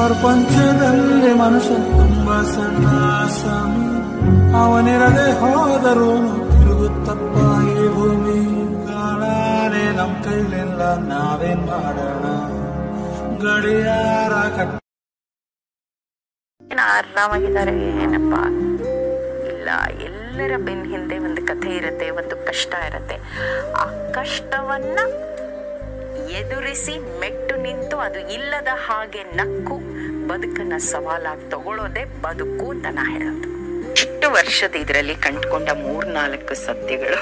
ಪ್ರಪಂಚದಲ್ಲಿ ಮನುಷ್ಯ ತುಂಬಾ ಸಣ್ಣ ಸ್ವಾಮಿ, ಅವನಿರದೆ ಹೋದರೂ ತಿರುಗುತ್ತಪ್ಪ ಈ ಭೂಮಿ. ಕಾಲಾನೆ ನಮ್ ಕೈಲಿಲ್ಲ, ನಾವೇನ್ ಮಾಡೋಣ, ಗಡಿಯಾರ ಕಟ್ಟ. ಆರಾಮಾಗಿದ್ದಾರೆ ಏನಪ್ಪಾ? ಇಲ್ಲ, ಎಲ್ಲರ ಬೆನ್ನ ಹಿಂದೆ ಒಂದು ಕಥೆ ಇರುತ್ತೆ, ಒಂದು ಕಷ್ಟ ಇರುತ್ತೆ. ಆ ಕಷ್ಟವನ್ನ ಎದುರಿಸಿ ಮೆಟ್ಟು ನಿಂತು ಅದು ಇಲ್ಲದ ಹಾಗೆ ನಕ್ಕು ಬದುಕನ್ನ ಸವಾಲಾಗಿ ತಗೊಳ್ಳೋದೇ ಬದುಕು ಅಂತ ನಾ ಹೇಳೋದು. ಇಷ್ಟು ವರ್ಷದ ಇದರಲ್ಲಿ ಕಂಡುಕೊಂಡ 3-4 ಸತ್ಯಗಳು.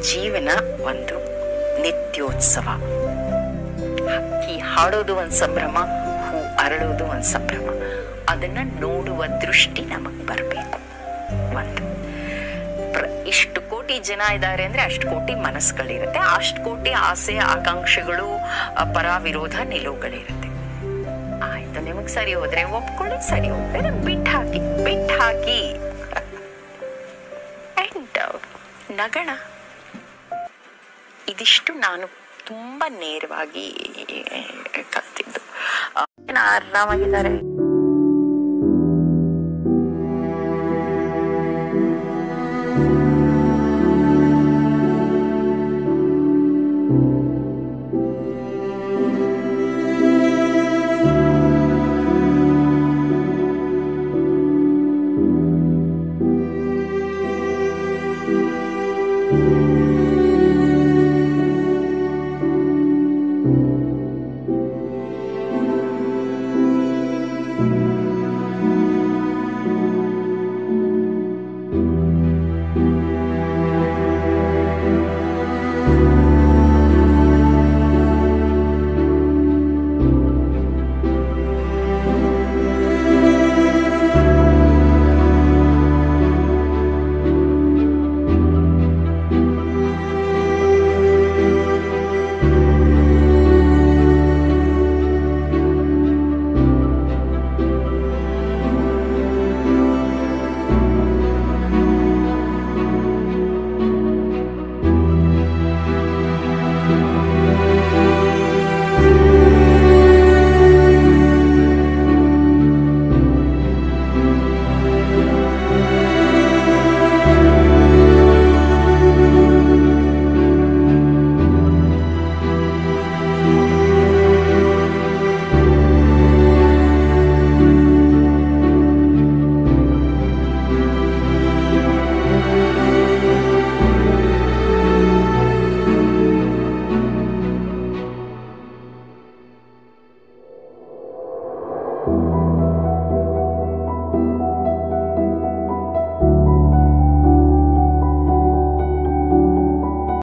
ಜೀವನ ಒಂದು ನಿತ್ಯೋತ್ಸವ. ಹಕ್ಕಿ ಹಾಡೋದು ಒಂದು ಸಂಭ್ರಮ, ಹೂ ಅರಳೋದು ಒಂದು ಸಂಭ್ರಮ. ಅದನ್ನ ನೋಡುವ ದೃಷ್ಟಿ ನಮಗ್ ಬರಬೇಕು. ಒಂದು ಇಷ್ಟು ಕೋಟಿ ಜನ ಇದ್ದಾರೆ ಅಂದ್ರೆ ಅಷ್ಟು ಕೋಟಿ ಮನಸ್ಸುಗಳಿರುತ್ತೆ, ಅಷ್ಟು ಕೋಟಿ ಆಸೆ ಆಕಾಂಕ್ಷೆಗಳು, ಪರ ವಿರೋಧ ನಿಲುವುಗಳಿರುತ್ತೆ. ಆಯ್ತು, ನಿಮಗ್ ಸರಿ ಹೋದ್ರೆ ಒಪ್ಕೊಳ್ಳಿ, ಸರಿ ಹೋದ್ರೆ ಬಿಟ್ಟು ಹಾಕಿ ಅಂಡ್ ನಗಣ. ಇದಿಷ್ಟು ನಾನು ತುಂಬಾ ನೇರವಾಗಿ ಕಲ್ತಿದ್ದು. ಆರಾಮಾಗಿದ್ದಾರೆ.